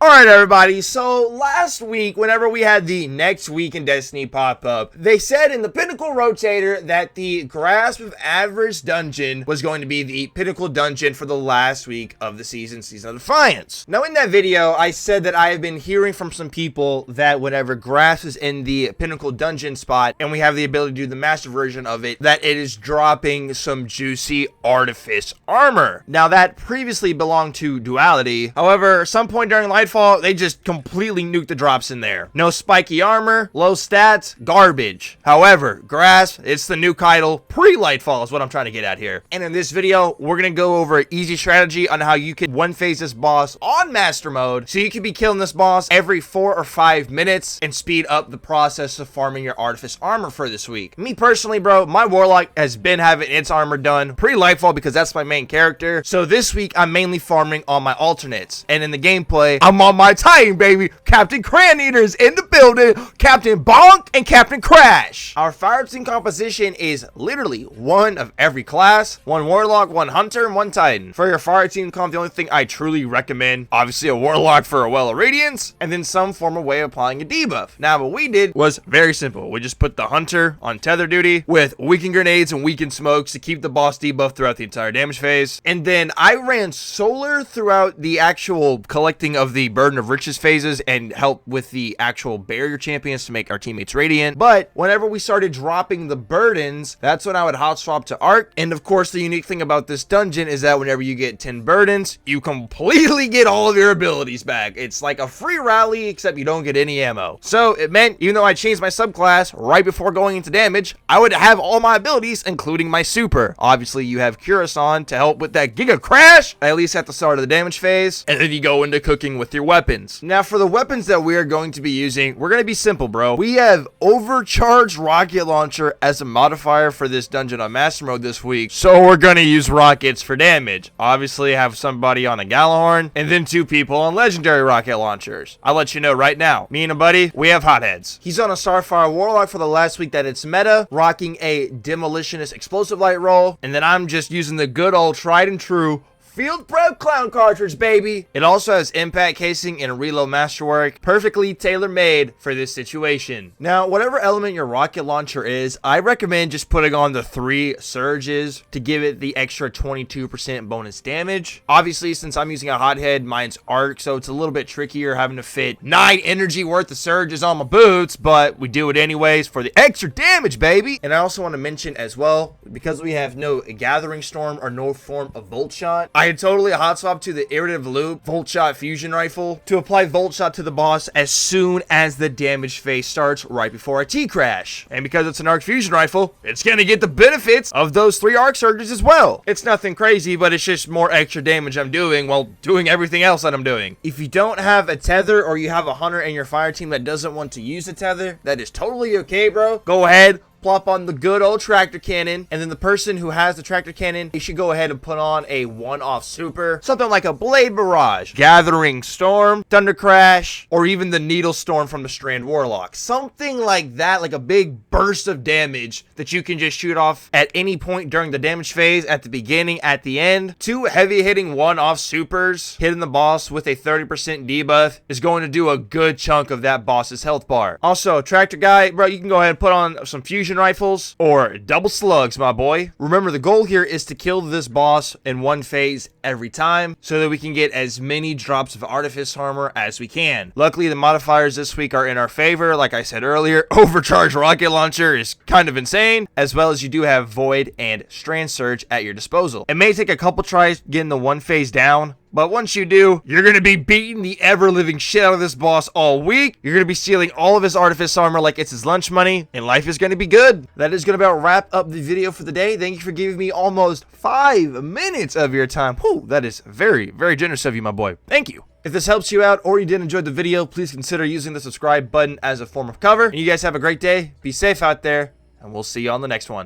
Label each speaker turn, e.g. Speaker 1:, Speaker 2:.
Speaker 1: Alright everybody, so last week, whenever we had the next week in Destiny pop up, they said in the Pinnacle Rotator that the Grasp of Avarice dungeon was going to be the Pinnacle dungeon for the last week of the Season of Defiance. Now in that video, I said that I have been hearing from some people that whenever Grasp is in the Pinnacle dungeon spot, and we have the ability to do the master version of it, that it is dropping some juicy Artifice armor. Now that previously belonged to Duality, however, some point during Lightfall, they just completely nuked the drops in there. No spiky armor, low stats, garbage. However, Grasp, it's the new title, pre-Lightfall is what I'm trying to get at here. And in this video, we're going to go over an easy strategy on how you can one-phase this boss on Master Mode, so you can be killing this boss every 4 or 5 minutes and speed up the process of farming your Artifice armor for this week. Me personally, bro, my Warlock has been having its armor done pre-Lightfall because that's my main character. So this week, I'm mainly farming on my alternates. And in the gameplay, I'm on my Titan, baby. Captain Cran Eater's in the building. Captain Bonk and Captain Crash. Our fire team composition is literally one of every class. One Warlock, one Hunter, and one Titan. For your fire team comp, the only thing I truly recommend, obviously a Warlock for a Well of Radiance, and then some form of way of applying a debuff. Now, what we did was very simple. We just put the Hunter on tether duty with weaken grenades and weaken smokes to keep the boss debuff throughout the entire damage phase. And then I ran solar throughout the actual collecting of the Burden of Riches phases and help with the actual barrier champions to make our teammates radiant. But whenever we started dropping the burdens, that's when I would hot swap to Arc. And of course, the unique thing about this dungeon is that whenever you get 10 burdens, you completely get all of your abilities back. It's like a free rally, except you don't get any ammo. So it meant, even though I changed my subclass right before going into damage, I would have all my abilities, including my super. Obviously, you have Curacon to help with that Giga Crash, at least at the start of the damage phase. And then you go into cooking with your weapons. Now, for the weapons that we are going to be using, we're going to be simple, bro. We have Overcharged Rocket Launcher as a modifier for this dungeon on Master Mode this week. So we're going to use rockets for damage. Obviously, have somebody on a Galahorn, and then 2 people on Legendary Rocket Launchers. I'll let you know right now. Me and a buddy, we have Hotheads. He's on a Starfire Warlock for the last week that it's meta, rocking a Demolitionist Explosive Light roll, and then I'm just using the good old tried and true Field Prep Clown cartridge, baby. It also has impact casing and reload masterwork, perfectly tailor-made for this situation. Now, whatever element your rocket launcher is, I recommend just putting on the 3 surges to give it the extra 22% bonus damage. Obviously, since I'm using a hothead, mine's arc, so it's a little bit trickier having to fit 9 energy worth of surges on my boots, but we do it anyways for the extra damage, baby. And I also want to mention as well, because we have no Gathering Storm or no form of Volt Shot, I had totally hot swap to the Iterative Loop Volt Shot Fusion Rifle to apply Volt Shot to the boss as soon as the damage phase starts right before a T-Crash. And because it's an Arc Fusion Rifle, it's gonna get the benefits of those 3 Arc Surges as well. It's nothing crazy, but it's just more extra damage I'm doing while doing everything else that I'm doing. If you don't have a tether or you have a hunter in your fire team that doesn't want to use a tether, that is totally okay, bro. Go ahead, plop on the good old tractor cannon, and then the person who has the tractor cannon, they should go ahead and put on a one-off super, something like a Blade Barrage, Gathering Storm, Thunder Crash, or even the Needle Storm from the Strand Warlock. Something like that, like a big burst of damage that you can just shoot off at any point during the damage phase, at the beginning, at the end. 2 heavy-hitting one-off supers hitting the boss with a 30% debuff is going to do a good chunk of that boss's health bar. Also, tractor guy, bro, you can go ahead and put on some fusion rifles or double slugs, my boy. Remember, the goal here is to kill this boss in one phase every time so that we can get as many drops of Artifice armor as we can. Luckily, the modifiers this week are in our favor. Like I said earlier, Overcharged Rocket Launcher is kind of insane, as well as you do have Void and Strand Surge at your disposal. It may take a couple tries getting the one phase down, but once you do, you're going to be beating the ever-living shit out of this boss all week. You're going to be stealing all of his Artifice armor like it's his lunch money, and life is going to be good. That is going to about wrap up the video for the day. Thank you for giving me almost 5 minutes of your time. Whew, that is very, very generous of you, my boy. Thank you. If this helps you out or you did enjoy the video, please consider using the subscribe button as a form of cover. And you guys have a great day. Be safe out there, and we'll see you on the next one.